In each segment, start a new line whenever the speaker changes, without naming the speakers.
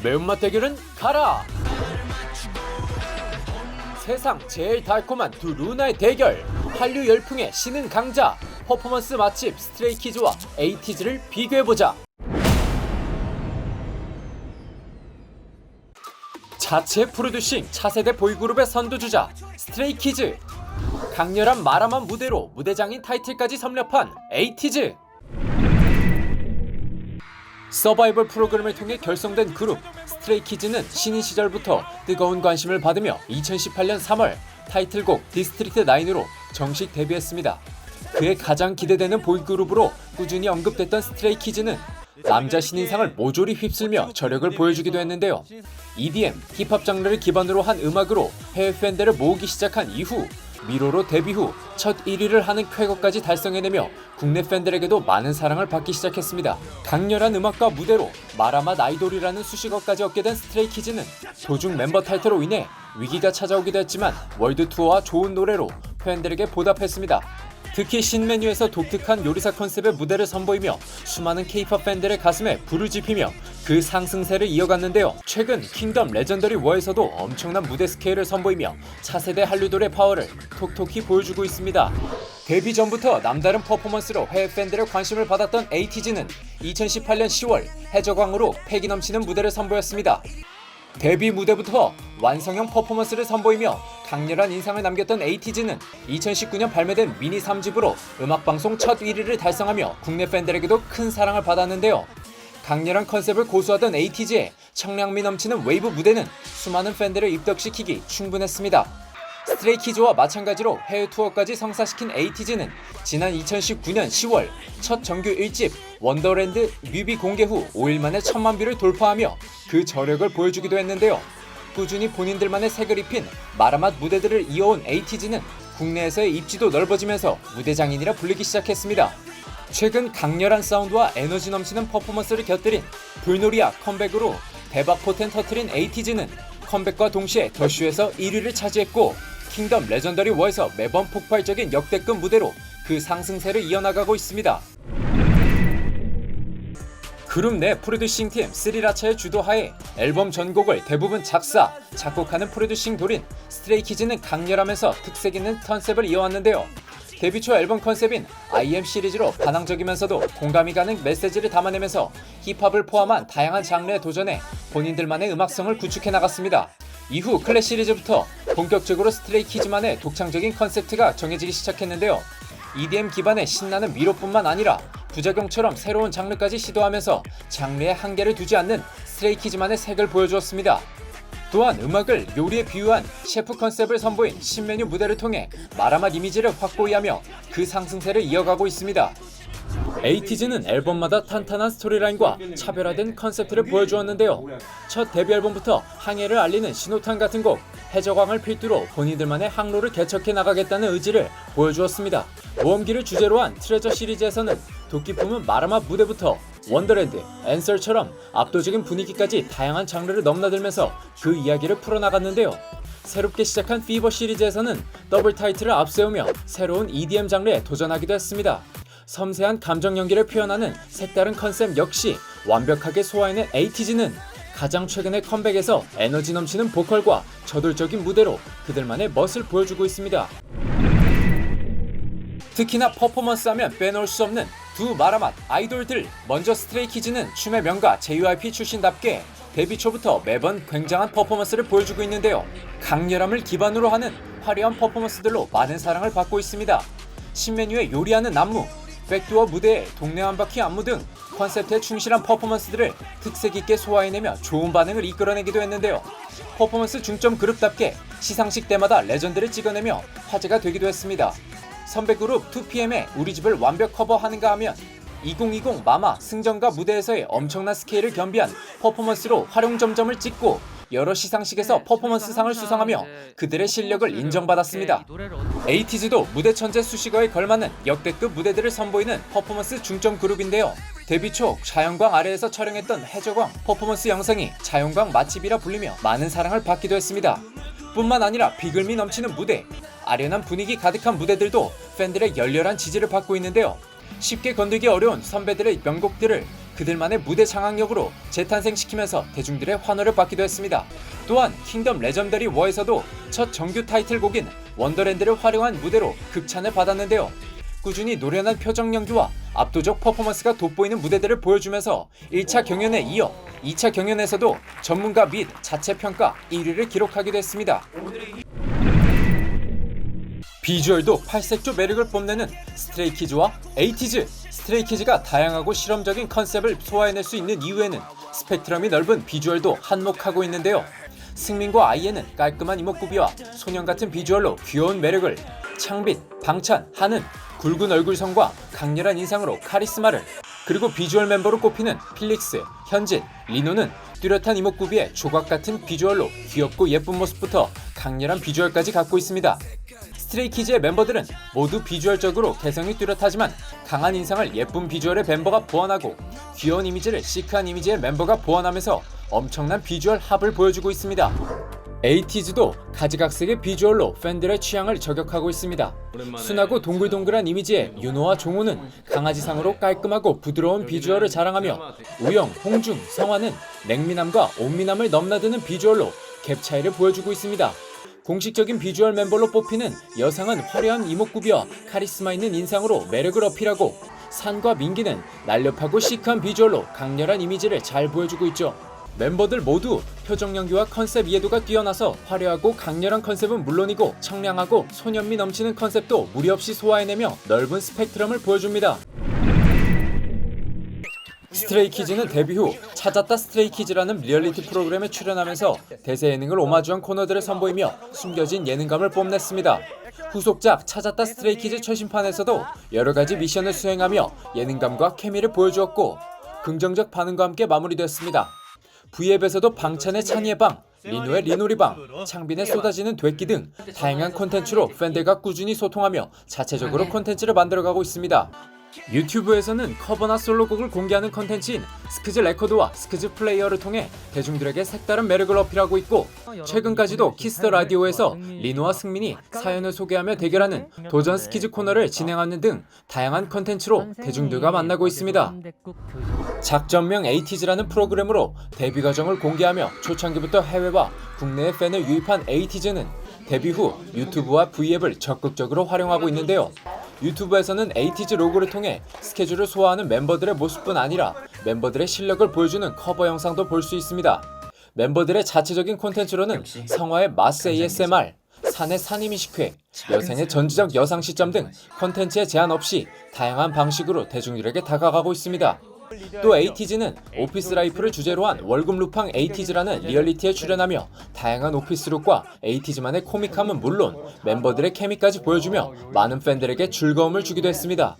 매운맛 대결은 가라! 세상 제일 달콤한 두 루나의 대결! 한류 열풍의 신흥 강자! 퍼포먼스 맛집 스트레이키즈와 에이티즈를 비교해보자! 자체 프로듀싱 차세대 보이그룹의 선두주자 스트레이키즈, 강렬한 마라만 무대로 무대장인 타이틀까지 섭렵한 에이티즈, 서바이벌 프로그램을 통해 결성된 그룹 스트레이키즈는 신인 시절부터 뜨거운 관심을 받으며 2018년 3월 타이틀곡 디스트릭트 9으로 정식 데뷔했습니다. 그의 가장 기대되는 보이그룹으로 꾸준히 언급됐던 스트레이키즈는 남자 신인상을 모조리 휩쓸며 저력을 보여주기도 했는데요. EDM, 힙합 장르를 기반으로 한 음악으로 해외 팬들을 모으기 시작한 이후 미로로 데뷔 후 첫 1위를 하는 쾌거까지 달성해내며 국내 팬들에게도 많은 사랑을 받기 시작했습니다. 강렬한 음악과 무대로 마라맛 아이돌이라는 수식어까지 얻게 된 스트레이키즈는 도중 멤버 탈퇴로 인해 위기가 찾아오기도 했지만 월드 투어와 좋은 노래로 팬들에게 보답했습니다. 특히 신메뉴에서 독특한 요리사 컨셉의 무대를 선보이며 수많은 K-POP 팬들의 가슴에 불을 지피며 그 상승세를 이어갔는데요. 최근 킹덤 레전더리 워에서도 엄청난 무대 스케일을 선보이며 차세대 한류돌의 파워를 톡톡히 보여주고 있습니다. 데뷔 전부터 남다른 퍼포먼스로 해외 팬들의 관심을 받았던 에이티즈는 2018년 10월 해적왕으로 패기 넘치는 무대를 선보였습니다. 데뷔 무대부터 완성형 퍼포먼스를 선보이며 강렬한 인상을 남겼던 에이티즈는 2019년 발매된 미니 3집으로 음악방송 첫 1위를 달성하며 국내 팬들에게도 큰 사랑을 받았는데요. 강렬한 컨셉을 고수하던 에이티즈의 청량미 넘치는 웨이브 무대는 수많은 팬들을 입덕시키기 충분했습니다. 스트레이키즈와 마찬가지로 해외 투어까지 성사시킨 에이티즈는 지난 2019년 10월 첫 정규 1집 원더랜드 뮤비 공개 후 5일 만에 1000만 뷰를 돌파하며 그 저력을 보여주기도 했는데요. 꾸준히 본인들만의 색을 입힌 마라맛 무대들을 이어온 에이티즈는 국내에서의 입지도 넓어지면서 무대장인이라 불리기 시작했습니다. 최근 강렬한 사운드와 에너지 넘치는 퍼포먼스를 곁들인 불놀이야 컴백으로 대박 포텐 터트린 에이티즈는 컴백과 동시에 더쇼에서 1위를 차지했고 킹덤 레전더리 워에서 매번 폭발적인 역대급 무대로 그 상승세를 이어나가고 있습니다. 그룹 내 프로듀싱팀 스리라차의 주도하에 앨범 전곡을 대부분 작사, 작곡하는 프로듀싱 돌인 스트레이키즈는 강렬하면서 특색 있는 컨셉을 이어왔는데요. 데뷔 초 앨범 컨셉인 I am 시리즈로 반항적이면서도 공감이 가는 메시지를 담아내면서 힙합을 포함한 다양한 장르에 도전해 본인들만의 음악성을 구축해 나갔습니다. 이후 클래시 시리즈부터 본격적으로 스트레이키즈만의 독창적인 컨셉트가 정해지기 시작했는데요. EDM 기반의 신나는 미로뿐만 아니라 부작용처럼 새로운 장르까지 시도하면서 장르에 한계를 두지 않는 스트레이키즈만의 색을 보여주었습니다. 또한 음악을 요리에 비유한 셰프 컨셉을 선보인 신메뉴 무대를 통해 마라맛 이미지를 확고히 하며 그 상승세를 이어가고 있습니다. 에이티즈는 앨범마다 탄탄한 스토리라인과 차별화된 컨셉트를 보여주었는데요. 첫 데뷔 앨범부터 항해를 알리는 신호탄 같은 곡 해적왕을 필두로 본인들만의 항로를 개척해 나가겠다는 의지를 보여주었습니다. 모험기를 주제로 한 트레저 시리즈에서는 도끼 품은 마라맛 무대부터 원더랜드, 앤서처럼 압도적인 분위기까지 다양한 장르를 넘나들면서 그 이야기를 풀어나갔는데요. 새롭게 시작한 피버 시리즈에서는 더블 타이틀을 앞세우며 새로운 EDM 장르에 도전하기도 했습니다. 섬세한 감정 연기를 표현하는 색다른 컨셉 역시 완벽하게 소화해낸 에이티즈는 가장 최근의 컴백에서 에너지 넘치는 보컬과 저돌적인 무대로 그들만의 멋을 보여주고 있습니다. 특히나 퍼포먼스하면 빼놓을 수 없는 두 마라맛 아이돌들. 먼저 스트레이키즈는 춤의 명가 JYP 출신답게 데뷔 초부터 매번 굉장한 퍼포먼스를 보여주고 있는데요. 강렬함을 기반으로 하는 화려한 퍼포먼스들로 많은 사랑을 받고 있습니다. 신메뉴에 요리하는 안무, 백도어 무대에 동네 한 바퀴 안무 등 컨셉트에 충실한 퍼포먼스들을 특색 있게 소화해내며 좋은 반응을 이끌어내기도 했는데요. 퍼포먼스 중점 그룹답게 시상식 때마다 레전드를 찍어내며 화제가 되기도 했습니다. 선배 그룹 2PM의 우리 집을 완벽 커버하는가 하면 2020 마마 승전가 무대에서의 엄청난 스케일을 겸비한 퍼포먼스로 활용점점을 찍고 여러 시상식에서 퍼포먼스상을 수상하며 그들의 실력을 인정받았습니다. 에이티즈도 무대 천재 수식어에 걸맞는 역대급 무대들을 선보이는 퍼포먼스 중점 그룹인데요. 데뷔 초 자연광 아래에서 촬영했던 해적왕 퍼포먼스 영상이 자연광 맛집이라 불리며 많은 사랑을 받기도 했습니다. 뿐만 아니라 비글미 넘치는 무대, 아련한 분위기 가득한 무대들도 팬들의 열렬한 지지를 받고 있는데요. 쉽게 건들기 어려운 선배들의 명곡들을 그들만의 무대 장악력으로 재탄생시키면서 대중들의 환호를 받기도 했습니다. 또한 킹덤 레전더리 워에서도 첫 정규 타이틀곡인 원더랜드를 활용한 무대로 극찬을 받았는데요. 꾸준히 노련한 표정 연기와 압도적 퍼포먼스가 돋보이는 무대들을 보여주면서 1차 경연에 이어 2차 경연에서도 전문가 및 자체 평가 1위를 기록하기도 했습니다. 비주얼도 팔색조 매력을 뽐내는 스트레이키즈와 에이티즈. 스트레이키즈가 다양하고 실험적인 컨셉을 소화해낼 수 있는 이유에는 스펙트럼이 넓은 비주얼도 한몫하고 있는데요. 승민과 아이엔은 깔끔한 이목구비와 소년 같은 비주얼로 귀여운 매력을, 창빈, 방찬, 한은 굵은 얼굴선과 강렬한 인상으로 카리스마를, 그리고 비주얼 멤버로 꼽히는 필릭스, 현진, 리노는 뚜렷한 이목구비에 조각 같은 비주얼로 귀엽고 예쁜 모습부터 강렬한 비주얼까지 갖고 있습니다. 스트레이키즈의 멤버들은 모두 비주얼적으로 개성이 뚜렷하지만 강한 인상을 예쁜 비주얼의 멤버가 보완하고 귀여운 이미지를 시크한 이미지의 멤버가 보완하면서 엄청난 비주얼 합을 보여주고 있습니다. 에이티즈도 가지각색의 비주얼로 팬들의 취향을 저격하고 있습니다. 순하고 동글동글한 이미지의 윤호와 종호는 강아지상으로 깔끔하고 부드러운 비주얼을 자랑하며 우영, 홍중, 성화는 냉미남과 온미남을 넘나드는 비주얼로 갭 차이를 보여주고 있습니다. 공식적인 비주얼 멤버로 뽑히는 여상은 화려한 이목구비와 카리스마 있는 인상으로 매력을 어필하고, 산과 민기는 날렵하고 시크한 비주얼로 강렬한 이미지를 잘 보여주고 있죠. 멤버들 모두 표정 연기와 컨셉 이해도가 뛰어나서 화려하고 강렬한 컨셉은 물론이고 청량하고 소년미 넘치는 컨셉도 무리 없이 소화해내며 넓은 스펙트럼을 보여줍니다. 스트레이키즈는 데뷔 후 찾았다 스트레이키즈라는 리얼리티 프로그램에 출연하면서 대세 예능을 오마주한 코너들을 선보이며 숨겨진 예능감을 뽐냈습니다. 후속작 찾았다 스트레이키즈 최신판에서도 여러가지 미션을 수행하며 예능감과 케미를 보여주었고 긍정적 반응과 함께 마무리되었습니다. V앱에서도 방찬의 찬이의 방, 리노의 리노리방, 창빈의 쏟아지는 되끼 등 다양한 콘텐츠로 팬들과 꾸준히 소통하며 자체적으로 콘텐츠를 만들어가고 있습니다. 유튜브에서는 커버나 솔로곡을 공개하는 컨텐츠인 스크즈 레코드와 스크즈 플레이어를 통해 대중들에게 색다른 매력을 어필하고 있고, 최근까지도 키스 더 라디오에서 리노와 승민이 사연을 소개하며 대결하는 도전 스키즈 코너를 진행하는 등 다양한 컨텐츠로 대중들과 만나고 있습니다. 작전명 에이티즈라는 프로그램으로 데뷔 과정을 공개하며 초창기부터 해외와 국내의 팬을 유입한 에이티즈는 데뷔 후 유튜브와 V앱을 적극적으로 활용하고 있는데요. 유튜브에서는 에이티즈 로고를 통해 스케줄을 소화하는 멤버들의 모습뿐 아니라 멤버들의 실력을 보여주는 커버 영상도 볼 수 있습니다. 멤버들의 자체적인 콘텐츠로는 성화의 마스 ASMR, 산의 산이미식회, 여생의 전지적 여상 시점 등 콘텐츠에 제한 없이 다양한 방식으로 대중들에게 다가가고 있습니다. 또 에이티즈는 오피스 라이프를 주제로 한 월급 루팡 에이티즈라는 리얼리티에 출연하며 다양한 오피스룩과 에이티즈만의 코믹함은 물론 멤버들의 케미까지 보여주며 많은 팬들에게 즐거움을 주기도 했습니다.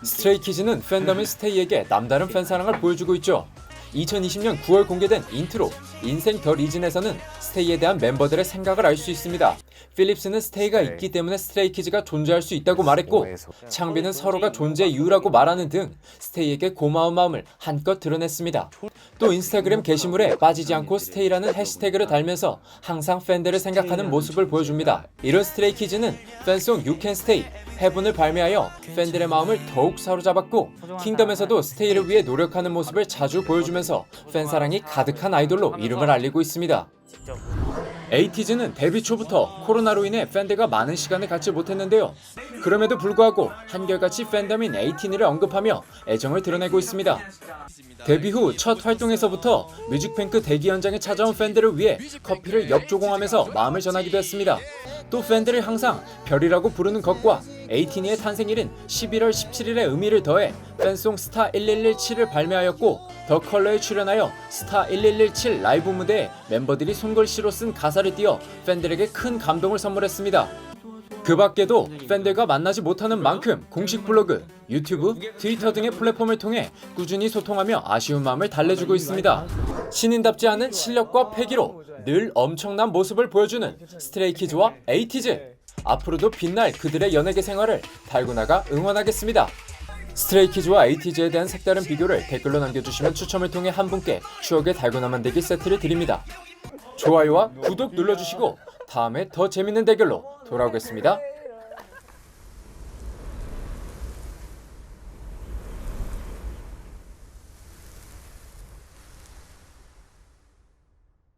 스트레이키즈는 팬덤인 스테이에게 남다른 팬사랑을 보여주고 있죠. 2020년 9월 공개된 인트로 인생 더 리즌에서는 스테이에 대한 멤버들의 생각을 알 수 있습니다. 필립스는 스테이가 있기 때문에 스트레이키즈가 존재할 수 있다고 말했고, 창빈은 서로가 존재 이유라고 말하는 등 스테이에게 고마운 마음을 한껏 드러냈습니다. 또 인스타그램 게시물에 빠지지 않고 스테이라는 해시태그를 달면서 항상 팬들을 생각하는 모습을 보여줍니다. 이런 스트레이키즈는 팬송 You Can Stay, 헤븐을 발매하여 팬들의 마음을 더욱 사로잡았고, 킹덤에서도 스테이를 위해 노력하는 모습을 자주 보여주면서 팬사랑이 가득한 아이돌로 이름을 알리고 있습니다. 에이티즈는 데뷔 초부터 코로나로 인해 팬들과 많은 시간을 갖지 못했는데요. 그럼에도 불구하고 한결같이 팬덤인 에이틴을 언급하며 애정을 드러내고 있습니다. 데뷔 후 첫 활동에서부터 뮤직뱅크 대기 현장에 찾아온 팬들을 위해 커피를 역조공하면서 마음을 전하기도 했습니다. 또 팬들을 항상 별이라고 부르는 것과 에이티니의 탄생일인 11월 17일의 의미를 더해 팬송 스타 1117을 발매하였고, 더 컬러에 출연하여 스타 1117 라이브 무대에 멤버들이 손글씨로 쓴 가사를 띄워 팬들에게 큰 감동을 선물했습니다. 그 밖에도 팬들과 만나지 못하는 만큼 공식 블로그, 유튜브, 트위터 등의 플랫폼을 통해 꾸준히 소통하며 아쉬운 마음을 달래주고 있습니다. 신인답지 않은 실력과 패기로 늘 엄청난 모습을 보여주는 스트레이키즈와 에이티즈. 앞으로도 빛날 그들의 연예계 생활을 달고나가 응원하겠습니다. 스트레이키즈와 에이티즈에 대한 색다른 비교를 댓글로 남겨주시면 추첨을 통해 한 분께 추억의 달고나 만들기 세트를 드립니다. 좋아요와 구독 눌러주시고 다음에 더 재밌는 대결로 돌아오겠습니다.